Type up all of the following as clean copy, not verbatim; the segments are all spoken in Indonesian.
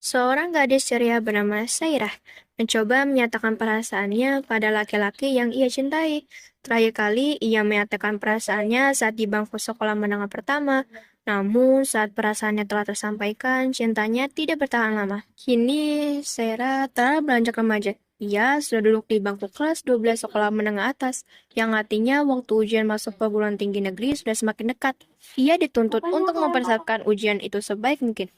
Seorang gadis ceria bernama Sairah mencoba menyatakan perasaannya pada laki-laki yang ia cintai. Terakhir kali ia menyatakan perasaannya saat di bangku sekolah menengah pertama. Namun saat perasaannya telah tersampaikan, cintanya tidak bertahan lama. Kini Sairah telah beranjak remaja. Ia sudah duduk di bangku kelas 12 sekolah menengah atas, yang artinya waktu ujian masuk perguruan tinggi negeri sudah semakin dekat. Ia dituntut untuk mempersiapkan ujian itu sebaik mungkin.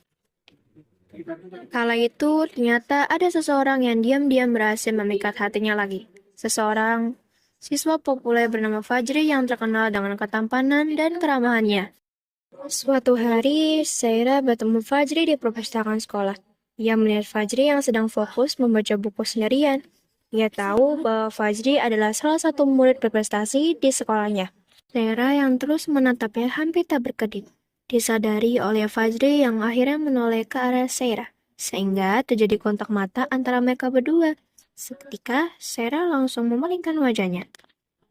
Kala itu, ternyata ada seseorang yang diam-diam berhasil memikat hatinya lagi. Seseorang siswa populer bernama Fajri yang terkenal dengan ketampanan dan keramahannya. Suatu hari, Saira bertemu Fajri di perpustakaan sekolah. Ia melihat Fajri yang sedang fokus membaca buku sendirian. Ia tahu bahwa Fajri adalah salah satu murid berprestasi di sekolahnya. Saira yang terus menatapnya hampir tak berkedip disadari oleh Fajri yang akhirnya menoleh ke arah Saira, sehingga terjadi kontak mata antara mereka berdua. Seketika, Saira langsung memalingkan wajahnya.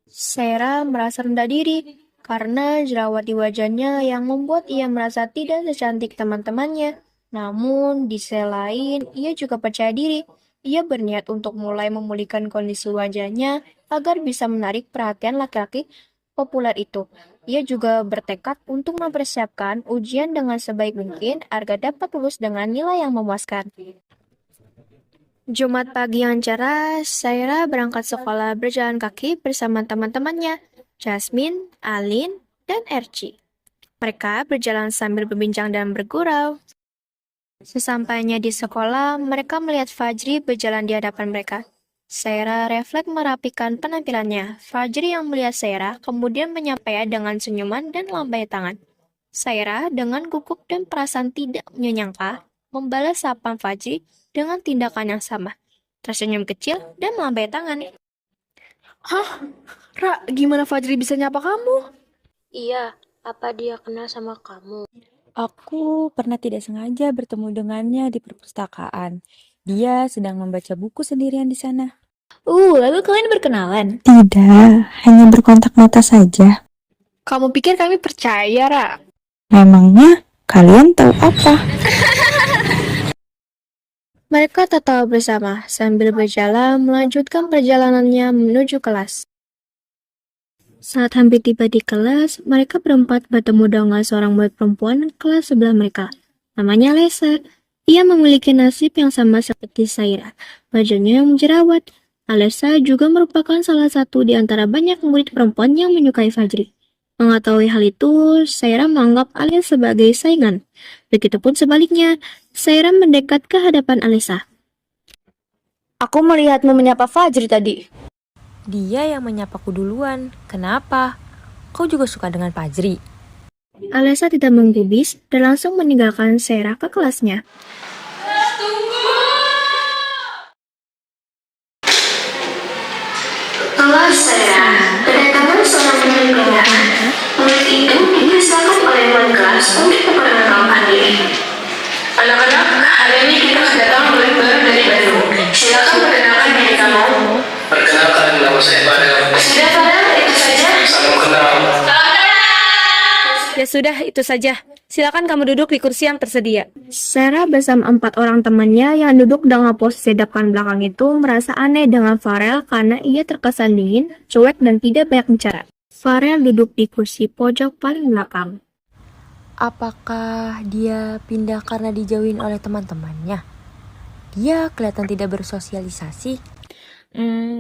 Saira merasa rendah diri karena jerawat di wajahnya yang membuat ia merasa tidak secantik teman-temannya. Namun, di sisi lain, ia juga percaya diri. Ia berniat untuk mulai memulihkan kondisi wajahnya agar bisa menarik perhatian laki-laki populer itu. Ia juga bertekad untuk mempersiapkan ujian dengan sebaik mungkin agar dapat lulus dengan nilai yang memuaskan. Jumat pagi yang cerah, Saira berangkat sekolah berjalan kaki bersama teman-temannya, Jasmine, Alin, dan Erci. Mereka berjalan sambil berbincang dan bergurau. Sesampainya di sekolah, mereka melihat Fajri berjalan di hadapan mereka. Saira refleks merapikan penampilannya. Fajri yang melihat Saira kemudian menyapanya dengan senyuman dan lambai tangan. Saira dengan gugup dan perasaan tidak menyangka membalas sapaan Fajri dengan tindakan yang sama. Tersenyum kecil dan melambai tangan. Hah? Ra, gimana Fajri bisa nyapa kamu? Iya, apa dia kenal sama kamu? Aku pernah tidak sengaja bertemu dengannya di perpustakaan. Dia sedang membaca buku sendirian di sana. Lalu kalian berkenalan? Tidak, hanya berkontak mata saja. Kamu pikir kami percaya, Ra? Memangnya kalian tahu apa? Mereka tertawa bersama sambil berjalan melanjutkan perjalanannya menuju kelas. Saat hampir tiba di kelas, mereka berempat bertemu dengan seorang murid perempuan kelas sebelah mereka. Namanya Lesa. Ia memiliki nasib yang sama seperti Saira. Wajahnya yang menjerawat. Alessa juga merupakan salah satu di antara banyak murid perempuan yang menyukai Fajri. Mengetahui hal itu, Saira menganggap Alessa sebagai saingan. Begitupun sebaliknya, Saira mendekat ke hadapan Alessa. Aku melihatmu menyapa Fajri tadi. Dia yang menyapaku duluan. Kenapa? Kau juga suka dengan Fajri? Alessa tidak menggubris dan langsung meninggalkan Saira ke kelasnya. Kelas saya, kedatangan seorang murid kenyataan. Murid itu dipersilakan oleh tuan kelas untuk memperkenalkan diri. Anak-anak, hari ini kita kedatangan murid baru dari Bandung. Silakan perkenalkan diri kamu. Perkenalkan, nama saya Fadel. Sudah Fadel, itu saja. Salam kenal. Ya sudah, itu saja. Silakan kamu duduk di kursi yang tersedia. Sarah bersama 4 orang temannya yang duduk dengan posisi depan belakang itu merasa aneh dengan Farel karena ia terkesan dingin, cuek, dan tidak banyak bicara. Farel duduk di kursi pojok paling belakang. Apakah dia pindah karena dijauhin oleh teman-temannya? Dia kelihatan tidak bersosialisasi.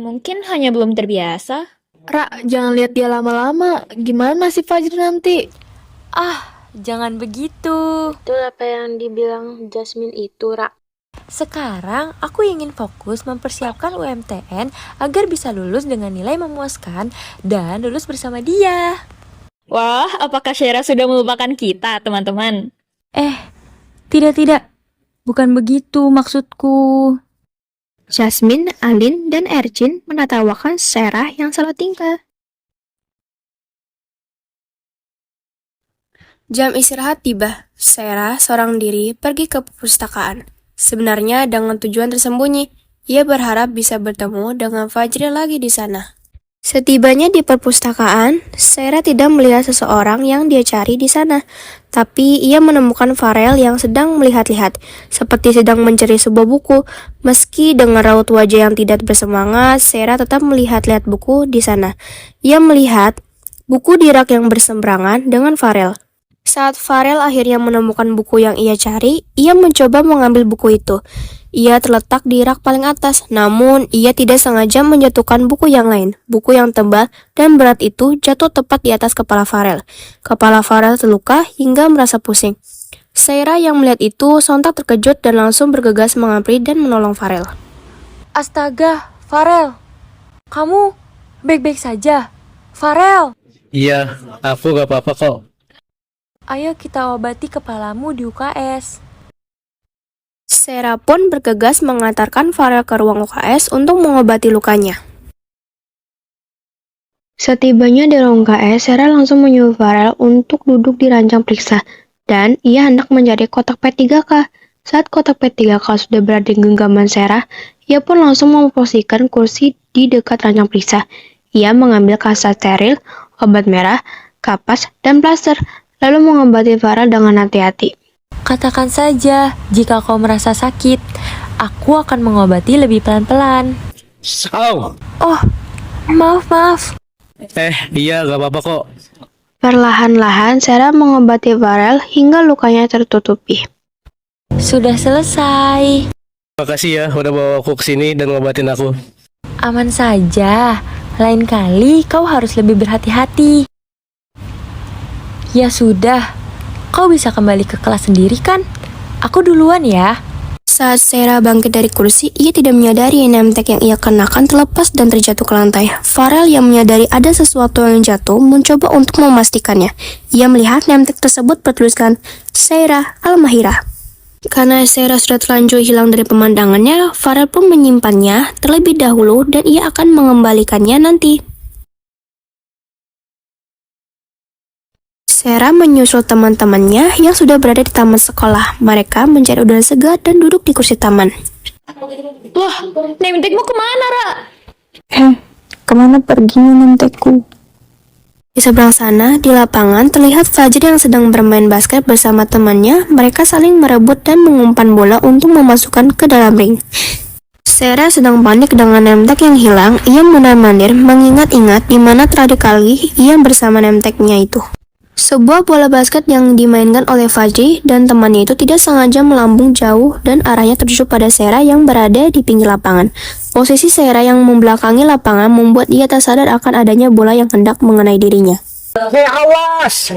Mungkin hanya belum terbiasa. Ra, jangan lihat dia lama-lama. Gimana nasib Fajri nanti? Jangan begitu. Betul apa yang dibilang Jasmine itu, Ra. Sekarang aku ingin fokus mempersiapkan UMTN agar bisa lulus dengan nilai memuaskan dan lulus bersama dia. Wah, apakah Syera sudah melupakan kita, teman-teman? Tidak. Bukan begitu maksudku. Jasmine, Alin, dan Ercin menertawakan Sarah yang salah tingkah. Jam istirahat tiba. Sarah seorang diri pergi ke perpustakaan. Sebenarnya dengan tujuan tersembunyi, ia berharap bisa bertemu dengan Fajri lagi di sana. Setibanya di perpustakaan, Sarah tidak melihat seseorang yang dia cari di sana. Tapi ia menemukan Farel yang sedang melihat-lihat, seperti sedang mencari sebuah buku. Meski dengan raut wajah yang tidak bersemangat, Sarah tetap melihat-lihat buku di sana. Ia melihat buku di rak yang berseberangan dengan Farel. Saat Farel akhirnya menemukan buku yang ia cari, ia mencoba mengambil buku itu. Ia terletak di rak paling atas, namun ia tidak sengaja menjatuhkan buku yang lain. Buku yang tebal dan berat itu jatuh tepat di atas kepala Farel. Kepala Farel terluka hingga merasa pusing. Sarah yang melihat itu sontak terkejut dan langsung bergegas menghampiri dan menolong Farel. Astaga, Farel. Kamu baik-baik saja? Farel, Iya, aku gak apa-apa kok. ayo kita obati kepalamu di UKS. Sarah pun bergegas mengantarkan Farel ke ruang UKS untuk mengobati lukanya. Setibanya di ruang UKS, Sarah langsung menyuruh Farel untuk duduk di ranjang periksa, dan ia hendak mencari kotak P3K. Saat kotak P3K sudah berada di genggaman Sarah, ia pun langsung memposisikan kursi di dekat ranjang periksa. Ia mengambil kasa steril, obat merah, kapas, dan plaster, lalu mengobati Farel dengan hati-hati. Katakan saja jika kau merasa sakit. Aku akan mengobati lebih pelan-pelan. Au! Oh, maaf. Iya gak apa-apa kok. Perlahan-lahan, Sarah mengobati Farel hingga lukanya tertutupi. Sudah selesai. Makasih ya udah bawa aku kesini dan ngobatin aku. Aman saja. Lain kali kau harus lebih berhati-hati. Ya sudah, kau bisa kembali ke kelas sendiri kan? Aku duluan ya. Saat Sarah bangkit dari kursi, ia tidak menyadari name tag yang ia kenakan terlepas dan terjatuh ke lantai. Farel yang menyadari ada sesuatu yang jatuh mencoba untuk memastikannya. Ia melihat name tag tersebut bertuliskan Sarah Al-Mahira. Karena Sarah sudah terlanjur hilang dari pemandangannya, Farel pun menyimpannya terlebih dahulu dan ia akan mengembalikannya nanti. Sarah menyusul teman-temannya yang sudah berada di taman sekolah. Mereka mencari udara segar dan duduk di kursi taman. Wah, name tag-mu kemana, Ra? Kemana perginya nemtekku? Di seberang sana, di lapangan, terlihat Fajri yang sedang bermain basket bersama temannya. Mereka saling merebut dan mengumpan bola untuk memasukkan ke dalam ring. Sarah sedang panik dengan name tag yang hilang. Ia mondar-mandir mengingat-ingat di mana terakhir kali ia bersama name tag-nya itu. Sebuah bola basket yang dimainkan oleh Fajri dan temannya itu tidak sengaja melambung jauh dan arahnya tertuju pada Sarah yang berada di pinggir lapangan. Posisi Sarah yang membelakangi lapangan membuat ia tak sadar akan adanya bola yang hendak mengenai dirinya. Awas!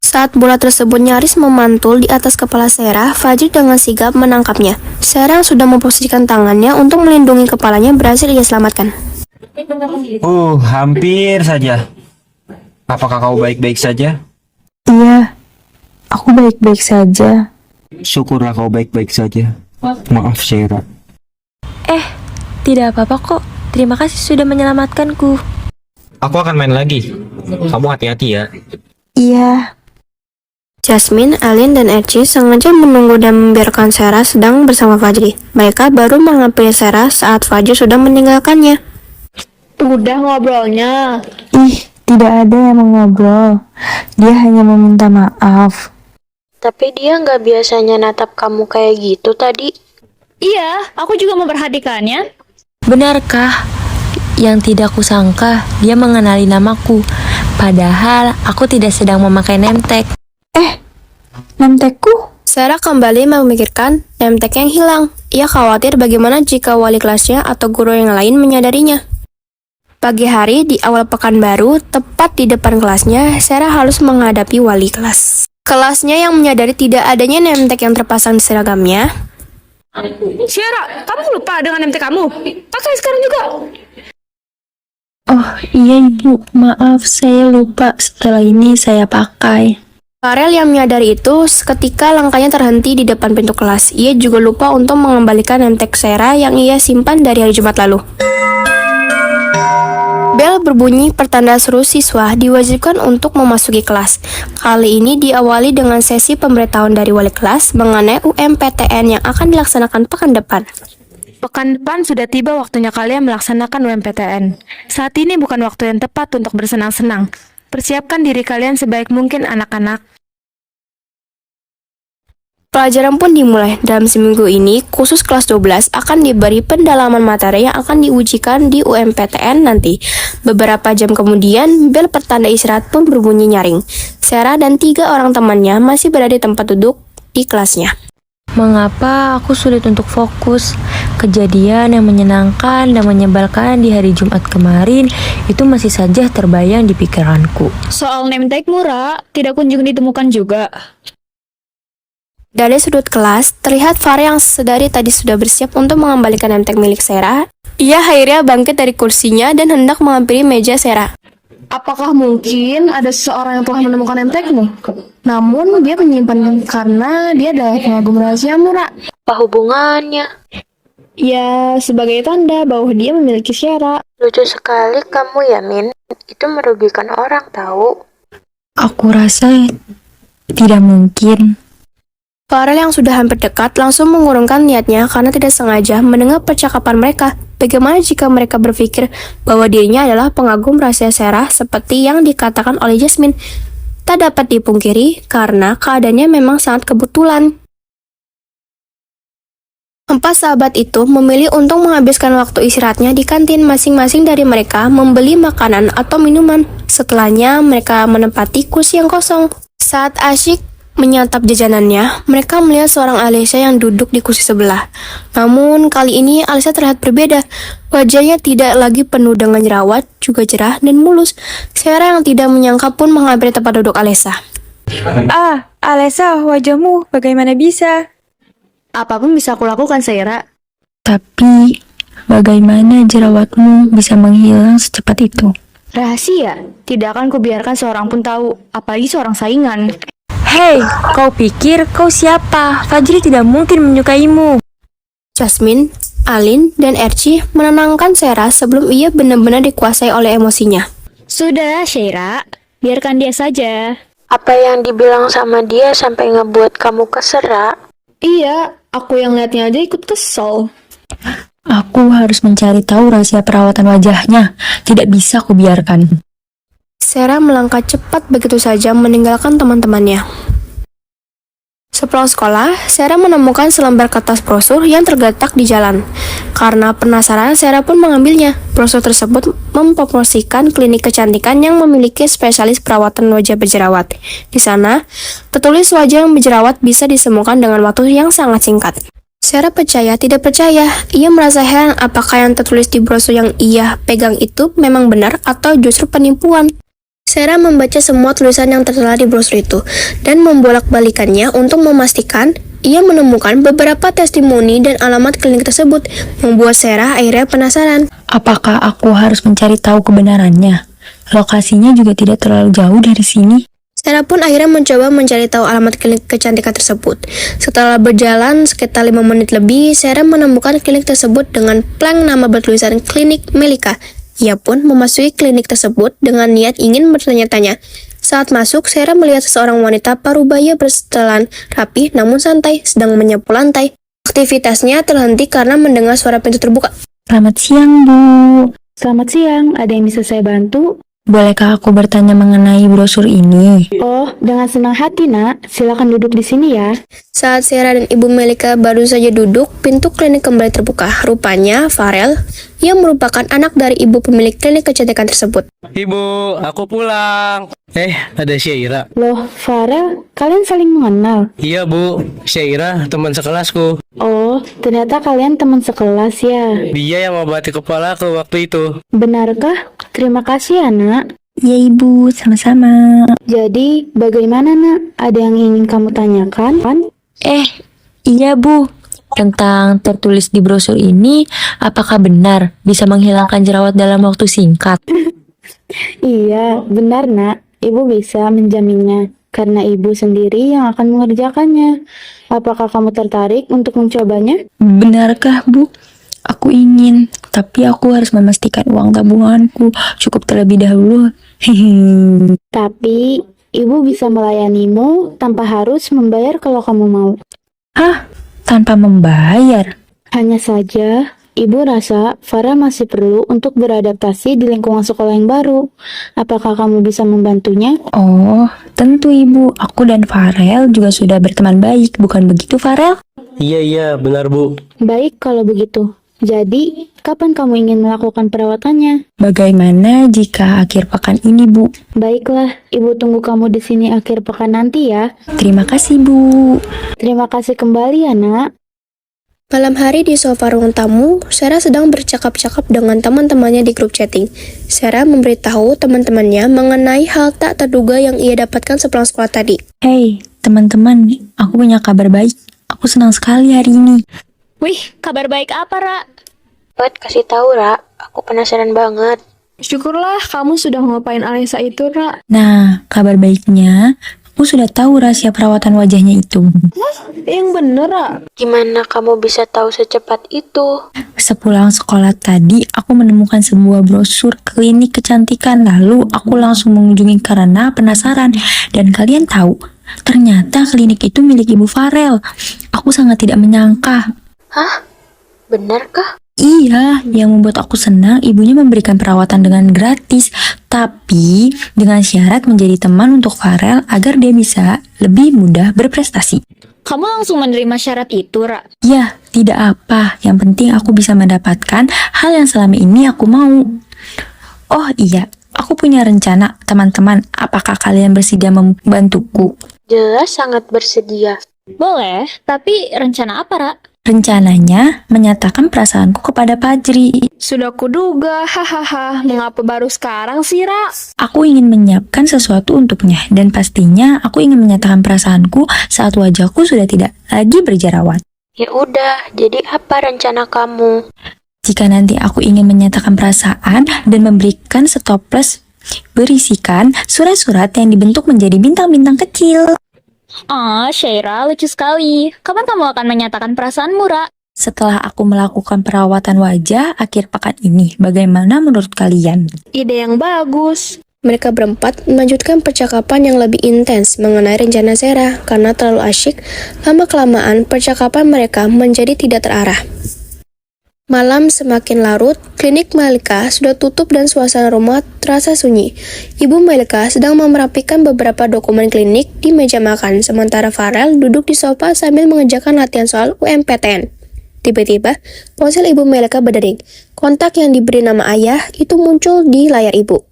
Saat bola tersebut nyaris memantul di atas kepala Sarah, Fajri dengan sigap menangkapnya. Sarah yang sudah memposisikan tangannya untuk melindungi kepalanya berhasil ia selamatkan. Hampir saja. Apakah kau baik-baik saja? Iya, aku baik-baik saja. Syukurlah kau baik-baik saja. Maaf, Sarah. Tidak apa-apa kok. Terima kasih sudah menyelamatkanku. Aku akan main lagi. Kamu hati-hati ya. Iya. Jasmine, Alin, dan Eci sengaja menunggu dan membiarkan Sarah sedang bersama Fajri. Mereka baru menghampiri Sarah saat Fajri sudah meninggalkannya. Udah ngobrolnya. Ih, tidak ada yang mau ngobrol. Dia hanya meminta maaf. Tapi dia nggak biasanya natap kamu kayak gitu tadi. Iya, aku juga memperhatikannya. Benarkah? Yang tidak kusangka, dia mengenali namaku. Padahal aku tidak sedang memakai name tag. Nemtekku? Sarah kembali memikirkan name tag yang hilang. Ia khawatir bagaimana jika wali kelasnya atau guru yang lain menyadarinya. Pagi hari di awal pekan baru, tepat di depan kelasnya, Sarah harus menghadapi wali kelas. Kelasnya yang menyadari tidak adanya name tag yang terpasang di seragamnya. Sarah, kamu lupa dengan name tag kamu? Pakai sekarang juga. Oh iya ibu, maaf saya lupa, setelah ini saya pakai. Farel yang menyadari itu, seketika langkahnya terhenti di depan pintu kelas. Ia juga lupa untuk mengembalikan name tag Sarah yang ia simpan dari hari Jumat lalu. Bel berbunyi pertanda seru siswa diwajibkan untuk memasuki kelas. Kali ini diawali dengan sesi pemberitahuan dari wali kelas mengenai UMPTN yang akan dilaksanakan pekan depan. Pekan depan sudah tiba waktunya kalian melaksanakan UMPTN. Saat ini bukan waktu yang tepat untuk bersenang-senang. Persiapkan diri kalian sebaik mungkin anak-anak. Pelajaran pun dimulai. Dalam seminggu ini, khusus kelas 12 akan diberi pendalaman materi yang akan diujikan di UMPTN nanti. Beberapa jam kemudian, bel pertanda istirahat pun berbunyi nyaring. Sarah dan 3 orang temannya masih berada di tempat duduk di kelasnya. Mengapa aku sulit untuk fokus? Kejadian yang menyenangkan dan menyebalkan di hari Jumat kemarin itu masih saja terbayang di pikiranku. Soal name tag Ra, tidak kunjung ditemukan juga. Dari sudut kelas, terlihat Farah yang sedari tadi sudah bersiap untuk mengembalikan name tag milik Sarah. Ia akhirnya bangkit dari kursinya dan hendak menghampiri meja Sarah. Apakah mungkin ada seseorang yang telah menemukan name tag-mu? Namun dia menyimpan karena dia adalah pengagum rahasiamu, Ra. Apa hubungannya? Ya, sebagai tanda bahwa dia memiliki Syara. Lucu sekali kamu ya, Min. Itu merugikan orang tahu. Aku rasa tidak mungkin. Farel yang sudah hampir dekat langsung mengurungkan niatnya karena tidak sengaja mendengar percakapan mereka. Bagaimana jika mereka berpikir bahwa dirinya adalah pengagum rahasia Sarah seperti yang dikatakan oleh Jasmine? Tak dapat dipungkiri karena keadaannya memang sangat kebetulan. 4 sahabat itu memilih untuk menghabiskan waktu istirahatnya di kantin. Masing-masing dari mereka membeli makanan atau minuman. Setelahnya mereka menempati kursi yang kosong. Saat asyik menyantap jajanannya, mereka melihat seorang Alessia yang duduk di kursi sebelah. Namun kali ini Alessia terlihat berbeda. Wajahnya tidak lagi penuh dengan jerawat, juga cerah dan mulus. Sarah yang tidak menyangka pun menghampiri tempat duduk Alessia. Ah, Alessa, wajahmu bagaimana bisa? Apapun bisa aku lakukan, Sarah. Tapi, bagaimana jerawatmu bisa menghilang secepat itu? Rahasia, tidak akan kubiarkan seorang pun tahu, apalagi seorang saingan. Hei, kau pikir kau siapa? Fajri tidak mungkin menyukaimu. Jasmine, Alin, dan Erci menenangkan Sarah sebelum ia benar-benar dikuasai oleh emosinya. Sudah, Syara. Biarkan dia saja. Apa yang dibilang sama dia sampai ngebuat kamu keserak? Iya, aku yang lihatnya aja ikut kesel. Aku harus mencari tahu rahasia perawatan wajahnya. Tidak bisa kubiarkan. Sarah melangkah cepat begitu saja meninggalkan teman-temannya. Sepulang sekolah, Sarah menemukan selembar kertas brosur yang tergeletak di jalan. Karena penasaran, Sarah pun mengambilnya. Brosur tersebut mempromosikan klinik kecantikan yang memiliki spesialis perawatan wajah berjerawat. Di sana, tertulis wajah yang berjerawat bisa disembuhkan dengan waktu yang sangat singkat. Sarah percaya tidak percaya. Ia merasa heran apakah yang tertulis di brosur yang ia pegang itu memang benar atau justru penipuan. Sarah membaca semua tulisan yang tertera di brosur itu dan membolak-balikannya untuk memastikan. Ia menemukan beberapa testimoni dan alamat klinik tersebut, membuat Sarah akhirnya penasaran. Apakah aku harus mencari tahu kebenarannya? Lokasinya juga tidak terlalu jauh dari sini. Sarah pun akhirnya mencoba mencari tahu alamat klinik kecantikan tersebut. Setelah berjalan sekitar 5 menit lebih, Sarah menemukan klinik tersebut dengan plank nama bertulisan Klinik Melika. Ia pun memasuki klinik tersebut dengan niat ingin bertanya-tanya. Saat masuk, Sarah melihat seorang wanita parubaya bersetelan rapi namun santai sedang menyapu lantai. Aktivitasnya terhenti karena mendengar suara pintu terbuka. Selamat siang, Bu. Selamat siang, ada yang bisa saya bantu? Bolehkah aku bertanya mengenai brosur ini? Oh, dengan senang hati, Nak. Silakan duduk di sini ya. Saat Sarah dan Ibu Melika baru saja duduk, pintu klinik kembali terbuka. Rupanya, Farel, yang merupakan anak dari ibu pemilik klinik kecantikan tersebut. Ibu, aku pulang. Ada Syaira. Loh, Farel, kalian saling mengenal? Iya Bu, Syaira teman sekelasku. Oh, ternyata kalian teman sekelas ya. Dia yang mengobati kepalaku waktu itu. Benarkah? Terima kasih ya, Nak. Ya, Ibu, sama-sama. Jadi, bagaimana, Nak? Ada yang ingin kamu tanyakan? Iya Bu. Tentang tertulis di brosur ini, apakah benar bisa menghilangkan jerawat dalam waktu singkat? Iya, benar, Nak. Ibu bisa menjaminnya, karena ibu sendiri yang akan mengerjakannya. Apakah kamu tertarik untuk mencobanya? Benarkah, Bu? Aku ingin, tapi aku harus memastikan uang tabunganku cukup terlebih dahulu. Hehehe. Tapi, ibu bisa melayanimu tanpa harus membayar kalau kamu mau. Hah? Tanpa membayar? Hanya saja, ibu rasa Farel masih perlu untuk beradaptasi di lingkungan sekolah yang baru. Apakah kamu bisa membantunya? Oh, tentu ibu. Aku dan Farel juga sudah berteman baik, bukan begitu Farel? Iya, benar Bu. Baik kalau begitu. Jadi, kapan kamu ingin melakukan perawatannya? Bagaimana jika akhir pekan ini, Bu? Baiklah, ibu tunggu kamu di sini akhir pekan nanti ya. Terima kasih, Bu. Terima kasih kembali ya, Nak. Malam hari di sofa ruang tamu, Sarah sedang bercakap-cakap dengan teman-temannya di grup chatting. Sarah memberitahu teman-temannya mengenai hal tak terduga yang ia dapatkan sepulang sekolah tadi. Hey, teman-teman, aku punya kabar baik. Aku senang sekali hari ini. Wih, kabar baik apa, Ra? Buat kasih tahu, Ra. Aku penasaran banget. Syukurlah kamu sudah ngelupain Alisa itu, Ra. Nah, kabar baiknya, aku sudah tahu rahasia perawatan wajahnya itu. Yang bener, Ra. Gimana kamu bisa tahu secepat itu? Sepulang sekolah tadi, aku menemukan sebuah brosur klinik kecantikan. Lalu, aku langsung mengunjungi karena penasaran. Dan kalian tahu, ternyata klinik itu milik Ibu Farel. Aku sangat tidak menyangka. Hah? Benarkah? Iya, yang membuat aku senang ibunya memberikan perawatan dengan gratis, tapi dengan syarat menjadi teman untuk Farel agar dia bisa lebih mudah berprestasi. Kamu langsung menerima syarat itu, Ra? Ya, tidak apa. Yang penting aku bisa mendapatkan hal yang selama ini aku mau. Oh iya, aku punya rencana, teman-teman. Apakah kalian bersedia membantuku? Jelas sangat bersedia. Boleh, tapi rencana apa, Ra? Rencananya menyatakan perasaanku kepada Fajri. Sudah kuduga, hahaha. Mengapa baru sekarang sih, Ra? Aku ingin menyiapkan sesuatu untuknya, dan pastinya aku ingin menyatakan perasaanku saat wajahku sudah tidak lagi berjerawat. Ya udah, jadi apa rencana kamu? Jika nanti aku ingin menyatakan perasaan dan memberikan stoples berisikan surat-surat yang dibentuk menjadi bintang-bintang kecil. Ah, Syaira, lucu sekali. Kapan kamu akan menyatakan perasaanmu, Ra? Setelah aku melakukan perawatan wajah akhir pekan ini, bagaimana menurut kalian? Ide yang bagus. Mereka berempat melanjutkan percakapan yang lebih intens mengenai rencana Sarah. Karena terlalu asyik, lama-kelamaan percakapan mereka menjadi tidak terarah. Malam semakin larut, klinik Melika sudah tutup dan suasana rumah terasa sunyi. Ibu Melika sedang merapikan beberapa dokumen klinik di meja makan, sementara Farel duduk di sofa sambil mengerjakan latihan soal UMPTN. Tiba-tiba, ponsel Ibu Melika berdering. Kontak yang diberi nama ayah itu muncul di layar ibu.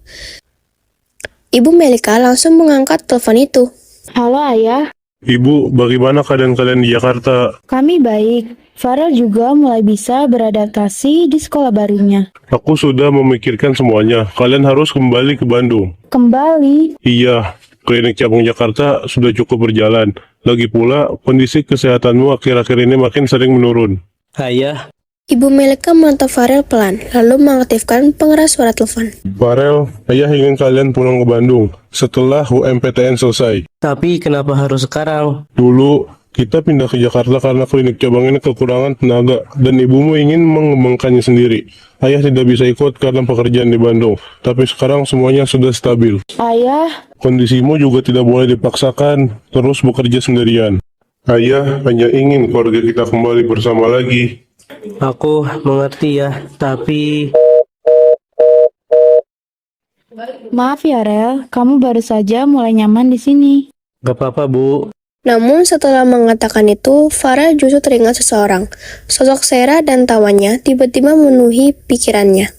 Ibu Melika langsung mengangkat telepon itu. Halo ayah, Ibu, bagaimana keadaan kalian di Jakarta? kami baik. Farel juga mulai bisa beradaptasi di sekolah barunya. Aku sudah memikirkan semuanya. Kalian harus kembali ke Bandung. Kembali, Iya, klinik cabang Jakarta sudah cukup berjalan. Lagi pula, kondisi kesehatanmu akhir-akhir ini makin sering menurun. Ayah, Ibu Melika menatap Farel pelan, lalu mengaktifkan pengeras suara telepon. Farel, ayah ingin kalian pulang ke Bandung setelah UMPTN selesai. tapi kenapa harus sekarang? Dulu, kita pindah ke Jakarta karena klinik cabang ini kekurangan tenaga dan ibumu ingin mengembangkannya sendiri. Ayah tidak bisa ikut karena pekerjaan di Bandung, tapi sekarang semuanya sudah stabil. ayah, Kondisimu juga tidak boleh dipaksakan terus bekerja sendirian. Ayah hanya ingin keluarga kita kembali bersama lagi. Aku mengerti ya, tapi... maaf ya Rel, kamu baru saja mulai nyaman di sini. Gak apa-apa Bu. Namun setelah mengatakan itu, Farel justru teringat seseorang. Sosok Sarah dan tawanya tiba-tiba memenuhi pikirannya.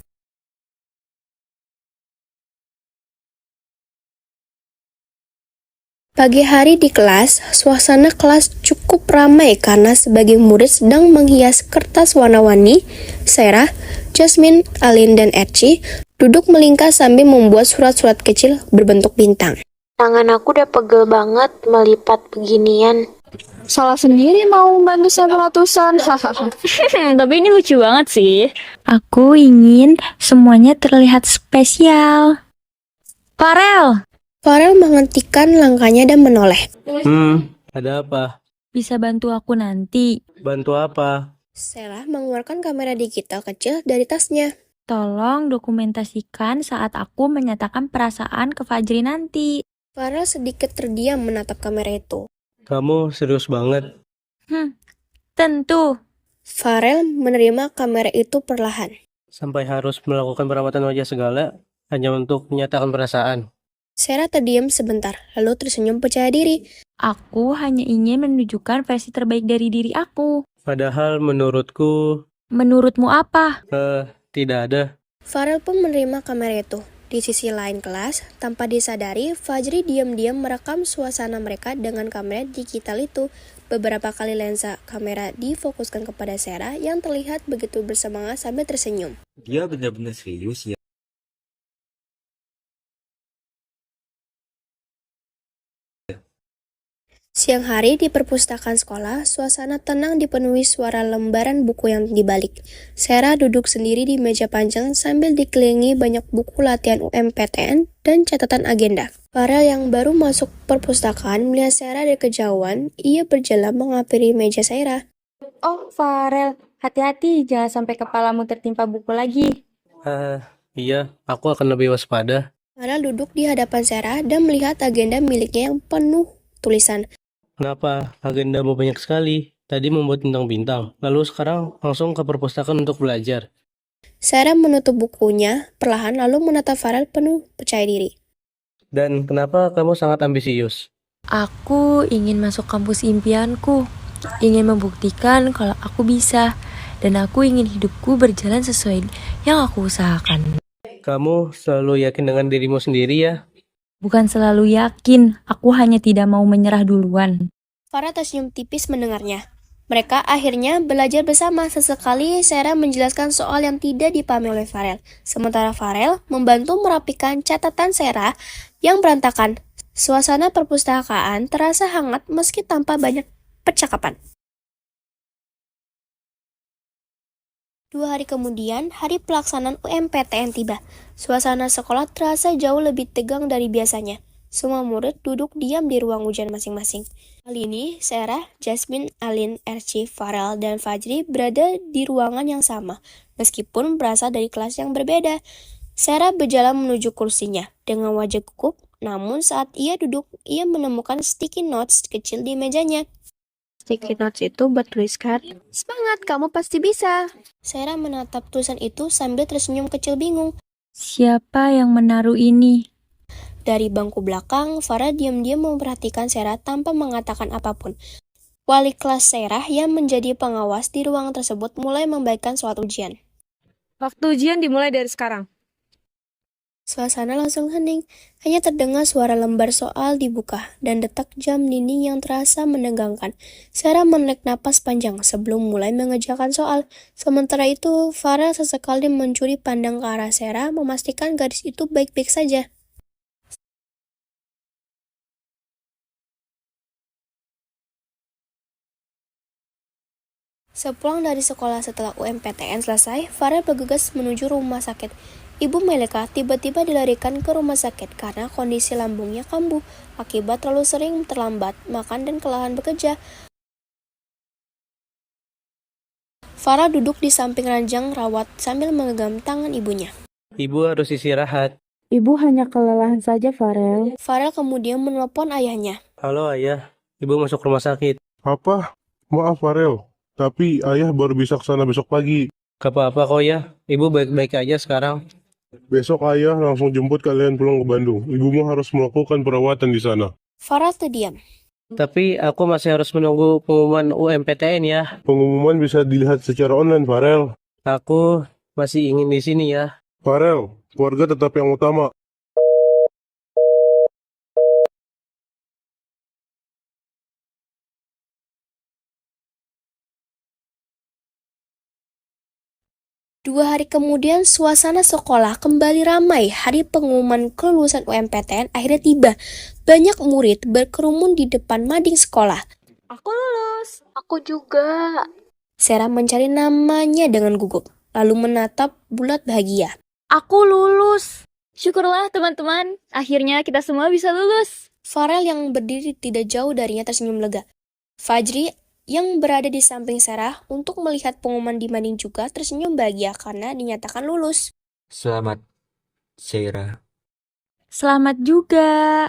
Pagi hari di kelas, suasana kelas cukup ramai karena sebagian murid sedang menghias kertas warna-warni. Sarah, Jasmine, Alin, dan Erci duduk melingkar sambil membuat surat-surat kecil berbentuk bintang. Tangan aku udah pegel banget melipat beginian. Salah sendiri mau bantu sampel ratusan, hahaha. Tapi ini lucu banget sih. Aku ingin semuanya terlihat spesial. Farel, Farel menghentikan langkahnya dan menoleh. Ada apa? bisa bantu aku nanti? Bantu apa? Sarah mengeluarkan kamera digital kecil dari tasnya. Tolong dokumentasikan saat aku menyatakan perasaan ke Fajri nanti. Farel sedikit terdiam menatap kamera itu. Kamu serius banget? Tentu. Farel menerima kamera itu perlahan. Sampai harus melakukan perawatan wajah segala hanya untuk menyatakan perasaan. Sarah terdiam sebentar, lalu tersenyum percaya diri. Aku hanya ingin menunjukkan versi terbaik dari diri aku. Padahal menurutku, Menurutmu apa? tidak ada. Farel pun menerima kamera itu. Di sisi lain kelas, tanpa disadari, Fajri diam-diam merekam suasana mereka dengan kamera digital itu. Beberapa kali lensa kamera difokuskan kepada Sarah yang terlihat begitu bersemangat sambil tersenyum. Dia benar-benar serius ya. Siang hari di perpustakaan sekolah, suasana tenang dipenuhi suara lembaran buku yang dibalik. Sarah duduk sendiri di meja panjang sambil dikelilingi banyak buku latihan UMPTN dan catatan agenda. Farel yang baru masuk perpustakaan melihat Sarah dari kejauhan, ia berjalan menghampiri meja Sarah. Oh, Farel, hati-hati jangan sampai kepalamu tertimpa buku lagi. Iya, aku akan lebih waspada. Farel duduk di hadapan Sarah dan melihat agenda miliknya yang penuh tulisan. Kenapa agendamu banyak sekali? Tadi membuat bintang-bintang, lalu sekarang langsung ke perpustakaan untuk belajar. Sarah menutup bukunya perlahan lalu menatap Farel penuh percaya diri. Dan kenapa kamu sangat ambisius? Aku ingin masuk kampus impianku. Ingin membuktikan kalau aku bisa. Dan aku ingin hidupku berjalan sesuai yang aku usahakan. Kamu selalu yakin dengan dirimu sendiri ya? Bukan selalu yakin, aku hanya tidak mau menyerah duluan. Farel tersenyum tipis mendengarnya. Mereka akhirnya belajar bersama. Sesekali Sarah menjelaskan soal yang tidak dipahami oleh Farel. Sementara Farel membantu merapikan catatan Sarah yang berantakan. Suasana perpustakaan terasa hangat meski tanpa banyak percakapan. 2 hari kemudian, hari pelaksanaan UMPTN tiba. Suasana sekolah terasa jauh lebih tegang dari biasanya. Semua murid duduk diam di ruang ujian masing-masing. Kali ini, Sarah, Jasmine, Alin, Erci, Farel, dan Fajri berada di ruangan yang sama, meskipun berasal dari kelas yang berbeda. Sarah berjalan menuju kursinya, dengan wajah gugup, namun saat ia duduk, ia menemukan sticky notes kecil di mejanya. Sticky notes itu buat tuliskan, "Semangat, kamu pasti bisa." Sarah menatap tulisan itu sambil tersenyum kecil bingung. Siapa yang menaruh ini? Dari bangku belakang, Farah diam-diam memperhatikan Sarah tanpa mengatakan apapun. Wali kelas Sarah yang menjadi pengawas di ruangan tersebut mulai membagikan soal ujian. Waktu ujian dimulai dari sekarang. Suasana langsung hening, hanya terdengar suara lembar soal dibuka dan detak jam dinding yang terasa menegangkan. Sarah menarik napas panjang sebelum mulai mengerjakan soal. Sementara itu, Farah sesekali mencuri pandang ke arah Sarah memastikan gadis itu baik-baik saja. Sepulang dari sekolah setelah UMPTN selesai, Farah bergegas menuju rumah sakit. Ibu Meleka tiba-tiba dilarikan ke rumah sakit karena kondisi lambungnya kambuh akibat terlalu sering terlambat makan dan kelelahan bekerja. Farah duduk di samping ranjang rawat sambil menggenggam tangan ibunya. Ibu harus istirahat. Ibu hanya kelelahan saja, Farel. Farel kemudian menelpon ayahnya. Halo ayah, ibu masuk rumah sakit. Apa? Maaf Farel, tapi ayah baru bisa ke sana besok pagi. Gak apa-apa kok ya, ibu baik-baik aja sekarang. Besok ayah langsung jemput kalian pulang ke Bandung. Ibumu harus melakukan perawatan di sana. Farah terdiam. Tapi aku masih harus menunggu pengumuman UMPTN ya. Pengumuman bisa dilihat secara online, Farel. Aku masih ingin di sini ya. Farel, keluarga tetap yang utama. Dua hari kemudian, suasana sekolah kembali ramai. Hari pengumuman kelulusan UMPTN akhirnya tiba. Banyak murid berkerumun di depan mading sekolah. Aku lulus. Aku juga. Sarah mencari namanya dengan gugup, lalu menatap bulat bahagia. Aku lulus. Syukurlah teman-teman, akhirnya kita semua bisa lulus. Farel yang berdiri tidak jauh darinya tersenyum lega. Fajri yang berada di samping Sarah untuk melihat pengumuman di mading juga tersenyum bahagia karena dinyatakan lulus. Selamat, Sarah. Selamat juga.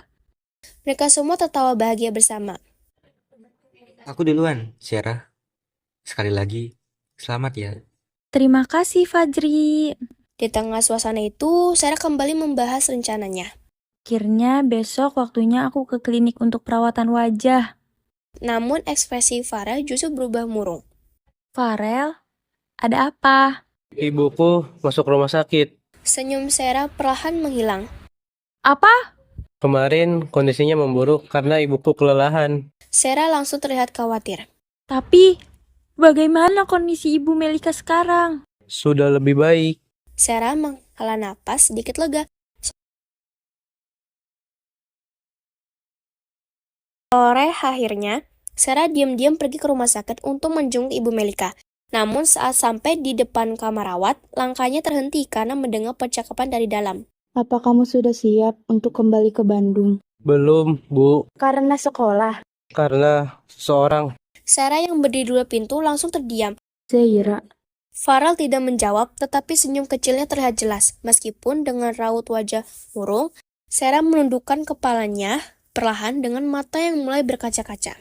Mereka semua tertawa bahagia bersama. Aku duluan, Sarah. Sekali lagi, Selamat ya. Terima kasih, Fajri. Di tengah suasana itu, Sarah kembali membahas rencananya. Akhirnya besok waktunya aku ke klinik untuk perawatan wajah. Namun ekspresi Farel justru berubah murung. Farel, ada apa? Ibuku masuk rumah sakit. Senyum Sarah perlahan menghilang. Apa? Kemarin kondisinya memburuk karena ibuku kelelahan. Sarah langsung terlihat khawatir. Tapi, bagaimana kondisi Ibu Melika sekarang? Sudah lebih baik. Sarah menghela napas sedikit lega. Sore akhirnya, Sarah diam-diam pergi ke rumah sakit untuk menjenguk Ibu Melika. Namun saat sampai di depan kamar rawat, langkahnya terhenti karena mendengar percakapan dari dalam. Apa kamu sudah siap untuk kembali ke Bandung? Belum, Bu. Karena sekolah. Karena seseorang. Sarah yang berdiri di luar pintu langsung terdiam. Zaira, Farel tidak menjawab, tetapi senyum kecilnya terlihat jelas. Meskipun dengan raut wajah murung, Sarah menundukkan kepalanya perlahan dengan mata yang mulai berkaca-kaca.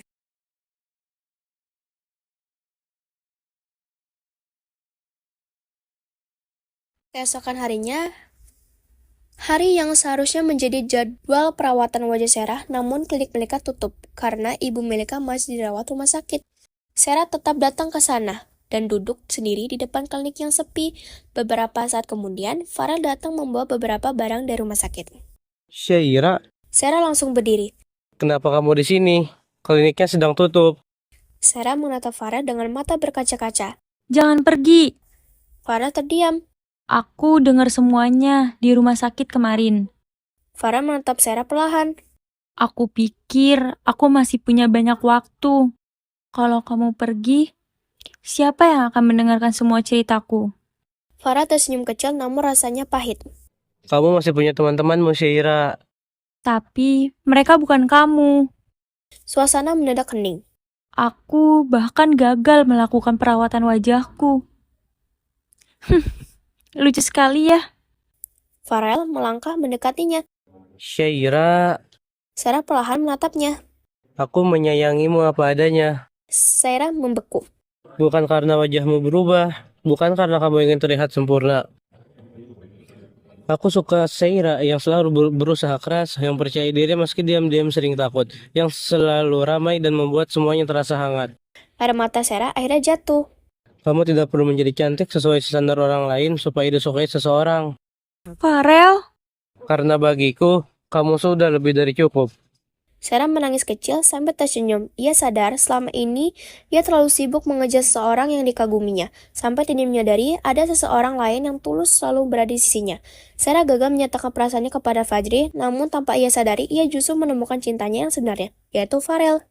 Keesokan harinya, hari yang seharusnya menjadi jadwal perawatan wajah Sarah, namun klinik Melika tutup karena Ibu Melika masih dirawat rumah sakit. Sarah tetap datang ke sana dan duduk sendiri di depan klinik yang sepi. Beberapa saat kemudian, Farel datang membawa beberapa barang dari rumah sakit. Syaira, Sarah langsung berdiri. kenapa kamu di sini? Kliniknya sedang tutup. Sarah menatap Farel dengan mata berkaca-kaca. Jangan pergi. Farel terdiam. Aku dengar semuanya di rumah sakit kemarin. Farel menatap Sarah perlahan. Aku pikir aku masih punya banyak waktu. Kalau kamu pergi, siapa yang akan mendengarkan semua ceritaku? Farel tersenyum kecil namun rasanya pahit. Kamu masih punya teman-temanmu, Syaira. Tapi mereka bukan kamu. Suasana mendadak hening. Aku bahkan gagal melakukan perawatan wajahku. Lucu sekali ya. Farel melangkah mendekatinya. Syaira, Sarah perlahan menatapnya. aku menyayangimu apa adanya. Sarah membeku. Bukan karena wajahmu berubah, bukan karena kamu ingin terlihat sempurna. Aku suka Syaira yang selalu berusaha keras, yang percaya diri meski diam-diam sering takut, yang selalu ramai dan membuat semuanya terasa hangat. Air mata Sarah akhirnya jatuh. Kamu tidak perlu menjadi cantik sesuai standar orang lain supaya disukai seseorang. Farel, Karena bagiku, kamu sudah lebih dari cukup. Sarah menangis kecil sampai tersenyum. Ia sadar selama ini ia terlalu sibuk mengejar seseorang yang dikaguminya, sampai tidak menyadari ada seseorang lain yang tulus selalu berada di sisinya. Sarah gagal menyatakan perasaannya kepada Fajri, namun tanpa ia sadari ia justru menemukan cintanya yang sebenarnya, yaitu Farel.